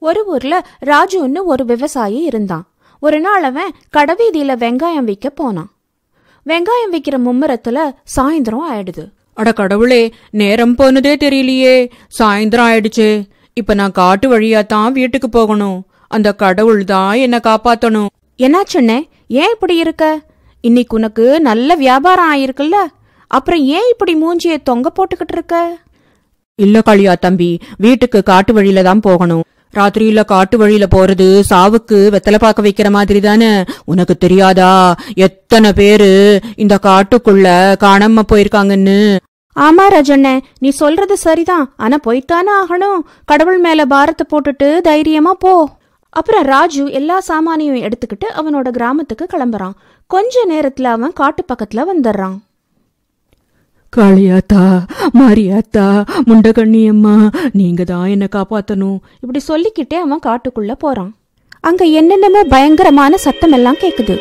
ஒரு ஊர்ல ராஜுன்னு ஒரு விவசாயி இருந்தான். ஒரு நாள் அவன் கடைவீதியில வெங்காயம் விற்க போனான். வெங்காயம் விற்கிற மும்முரத்துல சாயந்தரம் ஆயிடுது. அட கடவுளே, நேரம் போனதே தெரியலையே, சாயந்தரம் ஆயிடுச்சு. இப்ப நான் காட்டு வழியாத்தான் வீட்டுக்கு போகணும். அந்த கடவுள் தான் என்ன காப்பாத்தணும். என்னாச்சுன்னே, ஏன் இப்படி இருக்க? இன்னைக்கு உனக்கு நல்ல வியாபாரம் ஆயிருக்குல்ல, அப்புறம் ஏன் இப்படி மூஞ்சிய தொங்க போட்டுக்கிட்டு இருக்க? இல்ல காளியா தம்பி, வீட்டுக்கு காட்டு வழியில தான் போகணும். ராத்திரியில காட்டு வழியில போறது சாவுக்கு வெத்தலை பாக்க வைக்கிற மாதிரி தானே. உனக்கு தெரியாதா எத்தனை பேரு இந்த காட்டுக்குள்ள காணாம போயிருக்காங்கன்னு? ஆமா ராஜண்ணே, நீ சொல்றது சரிதான். ஆனா போய்த்தானே ஆகணும். கடவுள் மேல பாரத்தை போட்டுட்டு தைரியமா போ. அப்புறம் ராஜு எல்லா சாமானியும் எடுத்துக்கிட்டு அவனோட கிராமத்துக்கு கிளம்புறான். கொஞ்ச நேரத்துல அவன் காட்டு பக்கத்துல வந்துடுறான். காளியாத்தா, மாரியாத்தா, முண்டகண்ணியம்மா, நீங்க தான் என்ன காப்பாத்தணும். இப்படி சொல்லிக்கிட்டே அவன் காட்டுக்குள்ள போறான். அங்க என்னென்னமோ பயங்கரமான சத்தம் எல்லாம் கேக்குது.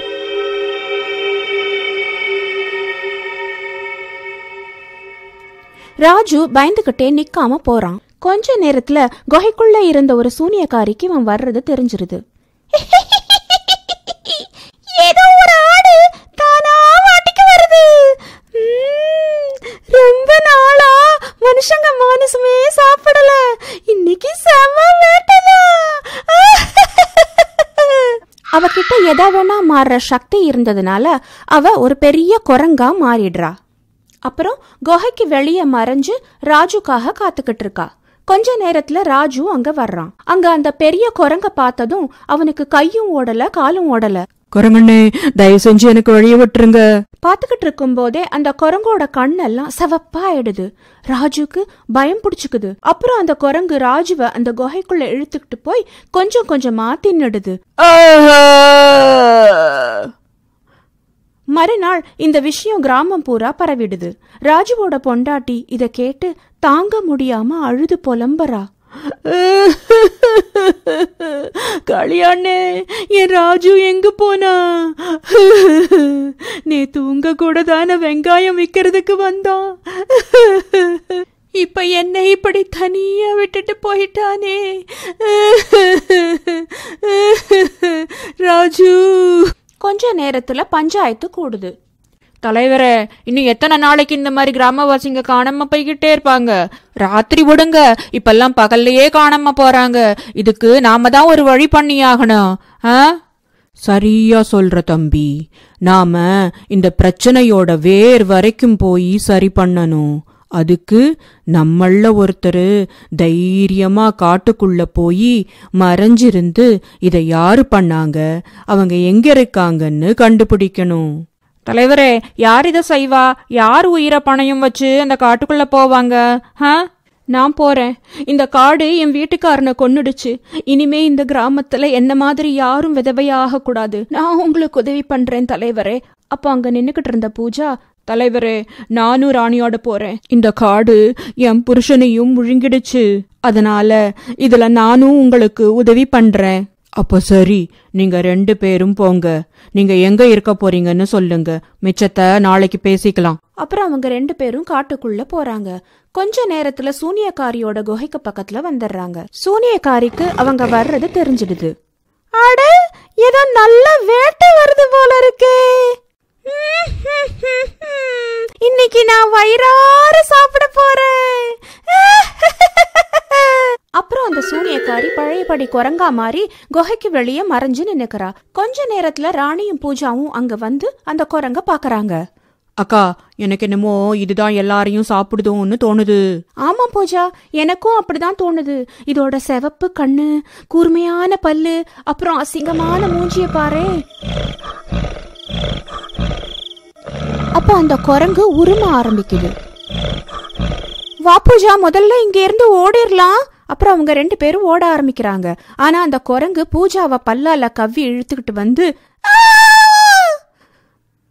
ராஜு பயந்துகிட்டே நிக்காம போறான். கொஞ்ச நேரத்துல குகைக்குள்ள இருந்த ஒரு சூனியக்காரிக்கு அவன் வர்றது தெரிஞ்சிருது. ஏதோ ஒரு ஆடு தானா வாட்டிக்கு வருது. ரொம்ப நாளா மனுஷங்க மானசமே சாப்பிடல. இன்னைக்கு செம வேட்டதான். அவகிட்ட எதா வேணா மாறுற சக்தி இருந்ததுனால அவ ஒரு பெரிய குரங்கா மாறிடுறா. அப்புறம் குகைக்கு வெளியே மறைஞ்சு ராஜுக்காக காத்துக்கிட்டு இருக்கா. கொஞ்ச நேரத்துல ராஜு அங்க வர்றான். அங்க அந்த பெரிய குரங்க பார்த்ததும் அவனுக்கு கையும் ஓடல காலும் ஓடல. குரங்கண்ணே, தயவு செஞ்சு எனக்கு வழிய விட்டுருங்க. பாத்துக்கிட்டு இருக்கும் போதே அந்த குரங்கோட கண்ணெல்லாம் சிவப்பா ஆயிடுது. ராஜுக்கு பயம் பிடிச்சுக்குது. அப்புறம் அந்த குரங்கு ராஜுவ அந்த குகைக்குள்ள இழுத்துக்கிட்டு போய் கொஞ்சம் கொஞ்சமா தின்னுடுது. மறுநாள் இந்த விஷயம் கிராமம் பூரா பரவிடுது. ராஜுவோட பொண்டாட்டி இத கேட்டு தாங்க முடியாம அழுது புலம்புறா. காளியாண்ணே, என் ராஜு எங்க போனா? நேத்து உங்க கூட தானே வெங்காயம் விக்கிறதுக்கு வந்தான். இப்ப என்ன இப்படி தனியா விட்டுட்டு போயிட்டானே. ராஜு. கொஞ்ச நேரத்துல பஞ்சாயத்து கூடுது. தலைவரே, இன்னும் எத்தனை நாளைக்கு இந்த மாதிரி கிராமவாசிங்க காணாம போய்கிட்டே இருப்பாங்க? ராத்திரி விடுங்க, இப்பெல்லாம் பகல்லையே காணாம போறாங்க. இதுக்கு நாம தான் ஒரு வழி பண்ணியாகணும். சரியா சொல்ற தம்பி. நாம இந்த பிரச்சனையோட வேர் வரைக்கும் போய் சரி பண்ணணும். அதுக்கு நம்மள ஒருத்தர் தைரியமா காட்டுக்குள்ள போய் மறைஞ்சிருந்து இதை யாரு பண்ணாங்க, அவங்க எங்க இருக்காங்கன்னு கண்டுபிடிக்கணும். தலைவரே, யார் இதை செய்வா? யார் உயிரை பணையும் வச்சு அந்த காட்டுக்குள்ள போவாங்க? நான் போறேன். இந்த காடு என் வீட்டுக்காரனை கொன்னுடுச்சு. இனிமே இந்த கிராமத்துல என்ன மாதிரி யாரும் விதவையாக கூடாது. நான் உங்களுக்கு உதவி பண்றேன் தலைவரே. அப்ப அங்க நின்னுகிட்டு இருந்த பூஜா, தலைவரே, நானும் ராணியோட போறேன். இந்த காடு என் புருஷனையும் முழுங்கிடுச்சு. அதனால இதுல நானும் உங்களுக்கு உதவி பண்றேன். அப்போ சரி, நீங்க 2 பேரும் போங்க. நீங்க எங்க இருக்க போறீங்கன்னு சொல்லுங்க, மிச்சத்தை நாளைக்கு பேசிக்கலாம். அப்புறம் அவங்க 2 பேரும் காட்டுக்குள்ள போறாங்க. கொஞ்ச நேரத்துல சூனியக்காரியோட குகைக்கு பக்கத்துல வந்துடுறாங்க. சூனியக்காரிக்கு அவங்க வர்றது தெரிஞ்சிடுது. அட, ஏதோ நல்ல வேட்டை வருது போல இருக்கே. இன்னைக்கு நான் வயிறார சாப்பிட போறேன். அப்புறம் அந்த சூனியக்காரி பழையபடி குரங்கா மாறி குகைக்கு வெளியே மறைஞ்சு நின்னுக்கிறா. கொஞ்ச நேரத்துல ராணியும் பூஜாவும் அங்க வந்து அந்த குரங்க பாக்குறாங்க. அக்கா, எனக்கு என்னமோ இதுதான் எல்லாரையும் சாப்பிடுதோன்னு தோணுது. ஆமா பூஜா, எனக்கும் அப்படிதான் தோணுது. இதோட சிவப்பு கண்ணு, கூர்மையான பல்லு, அப்புறம் அசிங்கமான மூஞ்சிய பாரு. அப்ப அந்த குரங்கு உரும ஆரம்பிக்குது. வா பூஜா, முதல்ல இங்க இருந்து ஓடிரலாம். அப்புறம் அவங்க 2 பேரும் ஓட ஆரம்பிக்கிறாங்க. ஆனா அந்த குரங்கு பூஜாவை பல்லால கவ்வி இழுத்துக்கிட்டு வந்து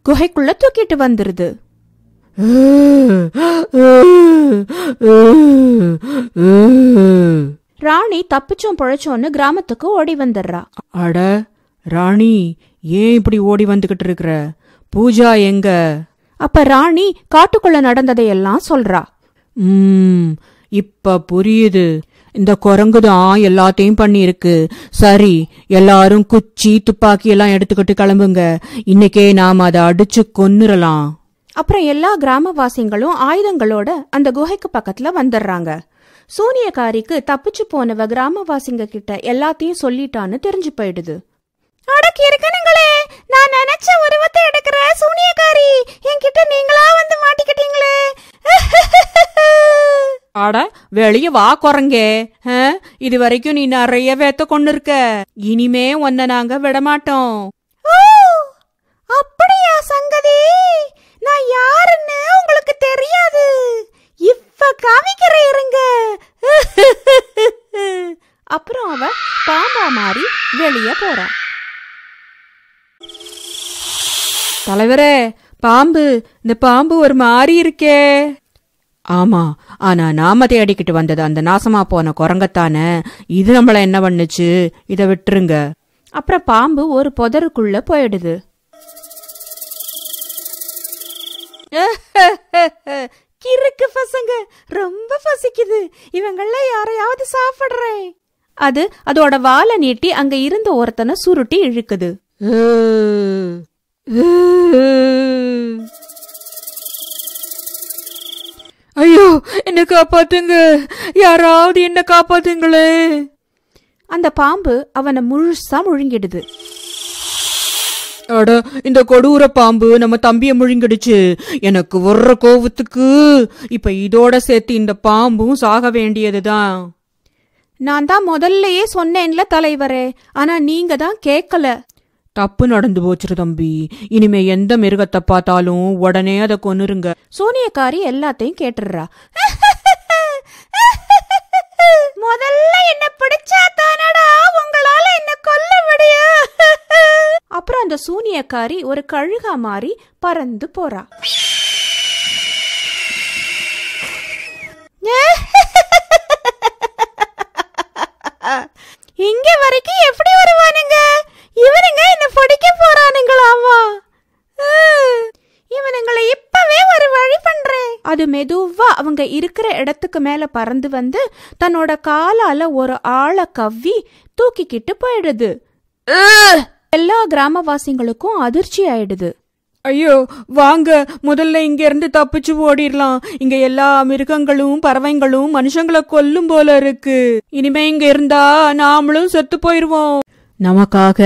குகைக்குள்ள தூக்கிட்டு வந்துருது. ராணி தப்பிச்சோம் பொழைச்சோன்னு கிராமத்துக்கு ஓடி வந்துடுறா. அட ராணி, ஏன் இப்படி ஓடி வந்துகிட்டு இருக்கிற? பூஜா எங்க? அப்ப ராணி காட்டுக்குள்ள நடந்ததையெல்லாம் சொல்றா. இப்ப புரியுது. இந்த குரங்கு தான் எல்லாத்தையும் பண்ணிருக்கு. சரி, எல்லாரும் குச்சி துப்பாக்கி எல்லாம் எடுத்துக்கிட்டு கிளம்புங்க. இன்னைக்கே நாம அதை அடிச்சு கொன்னுறலாம். அப்புறம் எல்லா கிராமவாசிகளும் ஆயுதங்களோட அந்த குகைக்கு பக்கத்துல வந்துடுறாங்க. சூனியக்காரிக்கு தப்பிச்சு போனவ கிராமவாசிங்க கிட்ட எல்லாத்தையும் சொல்லிட்டான்னு தெரிஞ்சு போயிடுது. அடக்கி இருக்கனுங்களே, நான் நினைச்ச உருவத்தை எடுக்கிற சூனியக்காரி என்கிட்ட நீங்களா வந்து மாட்டிக்கிட்டீங்களே. அட வெளிய வா குரங்கே. இது வரைக்கும் நீ நிறைய வேத்த கொண்டு இருக்க. இனிமே உன்னை நாங்க விடமாட்டோம். ஓ, அப்படியா சங்கதி? நான் யாருன்னு உங்களுக்கு தெரியாது. இப்ப காமிக்கிறேன் இருங்க. அப்புறம் அவ பாம்பா மாறி வெளியே போறா. தலைவரே, பாம்பு, இந்த பாம்பு ஒரு மாறி இருக்கே. ஆமா, ஆனா நாம தேடிக்கிட்டு வந்தது அந்த நாசமா போன குரங்கத்தானே. இது நம்மள என்ன பண்ணுச்சு? இத விட்டுருங்க. அப்புறம் பாம்பு ஒரு புதருக்குள்ள போயிடுது. கிறுக்கு பசங்க, ரொம்ப பசிக்குது, இவங்கள யாரையாவது சாப்பிடுறேன். அது அதோட வாலை நீட்டி அங்க இருந்த ஒருத்தனை சுருட்டி இழுக்குது. ஐயோ, என்ன காப்பாத்துங்க, யாராவது என்ன காப்பாத்துங்களே. அந்த பாம்பு அவனை முழுசா முழுங்கிடுது. அட, இந்த கொடூர பாம்பு நம்ம தம்பிய முழுங்கிடுச்சு. எனக்கு வர்ற கோவத்துக்கு இப்ப இதோட சேர்த்து இந்த பாம்பும் சாக வேண்டியதுதான். நான் தான் முதல்லயே சொன்னேன்ல தலைவரே, ஆனா நீங்க தான் கேட்கல. தப்பு நடந்து போச்சுரு தம்பி. இனிமே எந்த மிருகத்தை பார்த்தாலும் உடனே அதை கொன்னுருங்க. சூனியக்காரி எல்லாத்தையும் கேட்டுடுறா. முதல்ல என்ன பிடிச்சா தானடா உங்களால என்ன கொல்ல முடியும். அப்புறம் அந்த சூனியக்காரி ஒரு கழுகா மாறி பறந்து போறா. இங்க வரைக்கும் எப்படி வருவானுங்க இவனுங்க? என்ன பிடிக்க போறானுங்களாமா? இவனுங்களை இப்பவே ஒரு வழி பண்றேன். அது மெதுவா அவங்க இருக்கிற இடத்துக்கு மேல பறந்து வந்து தன்னோட காலால ஒரு ஆளை கவ்வி தூக்கிக்கிட்டு போயிடுது. எல்லா கிராமவாசிகளுக்கும் அதிர்ச்சி ஆயிடுது. ஐயோ, வாங்க, முதல்ல இங்க இருந்து தப்பிச்சு ஓடிடலாம். இங்க எல்லா மிருகங்களும் பறவைங்களும் மனுஷங்களை கொல்லும் போல இருக்கு. இனிமே இங்க இருந்தா நாமளும் செத்து போயிருவோம். நமக்காக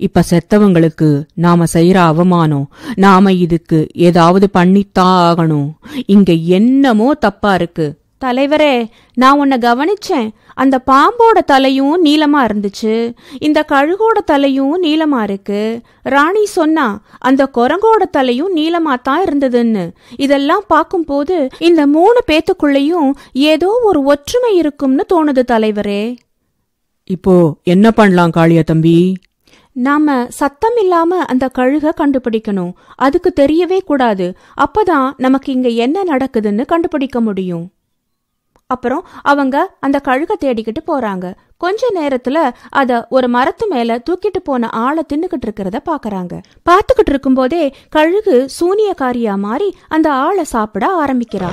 இப்ப செத்தவங்களுக்கு நாம செய்யற அவமானம். நாம இதுக்கு ஏதாவது பண்ணித்தான் ஆகணும். இங்க என்னமோ தப்பா இருக்கு. தலைவரே, நான் உன்னை கவனிச்சேன். அந்த பாம்போட தலையும் நீளமா இருந்துச்சு, இந்த கழுகோட தலையும் நீளமா இருக்கு. ராணி சொன்னா அந்த குரங்கோட தலையும் நீளமா தான் இருந்ததுன்னு. இதெல்லாம் பார்க்கும்போது இந்த 3 பேத்துக்குள்ளேயும் ஏதோ ஒரு ஒற்றுமை இருக்கும்னு தோணுது தலைவரே. இப்போ என்ன பண்ணலாம் காளியா தம்பி? நாம சத்தம் இல்லாம அந்த கழுக கண்டுபிடிக்கணும். அதுக்கு தெரியவே கூடாது. அப்பதான் நமக்கு இங்க என்ன நடக்குதுன்னு கண்டுபிடிக்க முடியும். அப்புறம் அவங்க அந்த கழுக தேடிக்கிட்டு போறாங்க. கொஞ்ச நேரத்துல அத ஒரு மரத்து மேல தூக்கிட்டு போன ஆளை தின்னுக்கிட்டு இருக்கிறத பாக்குறாங்க. பாத்துக்கிட்டு இருக்கும் போதே கழுகு சூனியக்காரியா மாறி அந்த ஆளை சாப்பிட ஆரம்பிக்கிறா.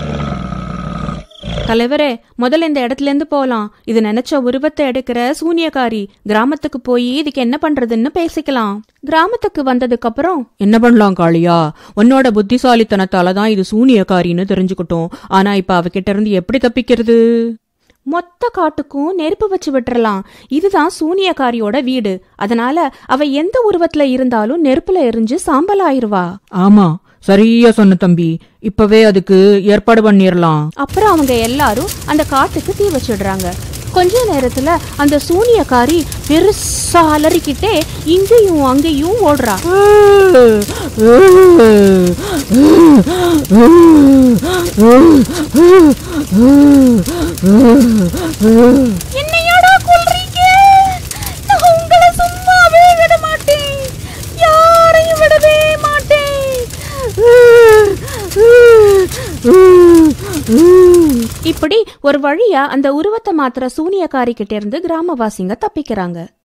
தலைவரே, முதல்ல இந்த இடத்துல இருந்து போலாம். இது நினைச்ச உருவத்தை எடுக்கிற சூனியக்காரி. கிராமத்துக்கு போய் இதுக்கு என்ன பண்றதுன்னு பேசிக்கலாம். கிராமத்துக்கு வந்ததுக்கு அப்புறம் என்ன பண்ணலாம் காளியா? உன்னோட புத்திசாலித்தனத்தாலதான் இது சூனியக்காரின்னு தெரிஞ்சுக்கிட்டோம். ஆனா இப்ப அவகிட்ட இருந்து எப்படி தப்பிக்கிறது? மொத்த காட்டுக்கும் நெருப்பு வச்சு விட்டுறலாம். இதுதான் சூனியக்காரியோட வீடு. அதனால அவ எந்த உருவத்துல இருந்தாலும் நெருப்புல எரிஞ்சு சாம்பல் ஆயிருவா. ஆமா, சரியா சொன்ன தம்பி. இப்பவே அதுக்கு ஏற்பாடு பண்ணிரலாம். அப்புறம் அவங்க எல்லாரும் அந்த காட்டுக்கு தீ வச்சிடுறாங்க. கொஞ்ச நேரத்துல அந்த சூனியக்காரி பெருசா அலறிக்கிட்டே இங்கேயும் அங்கேயும் ஓடுறா. என்னையோட கொல்றீங்க? நான் உங்களை சும்மாவே விட மாட்டேன். யாரையும் விடவே மாட்டேன். இப்படி ஒரு வழியா அந்த உருவத்தை மாத்திர சூனியக்காரி கிட்ட இருந்து கிராமவாசிங்க தப்பிக்கிறாங்க.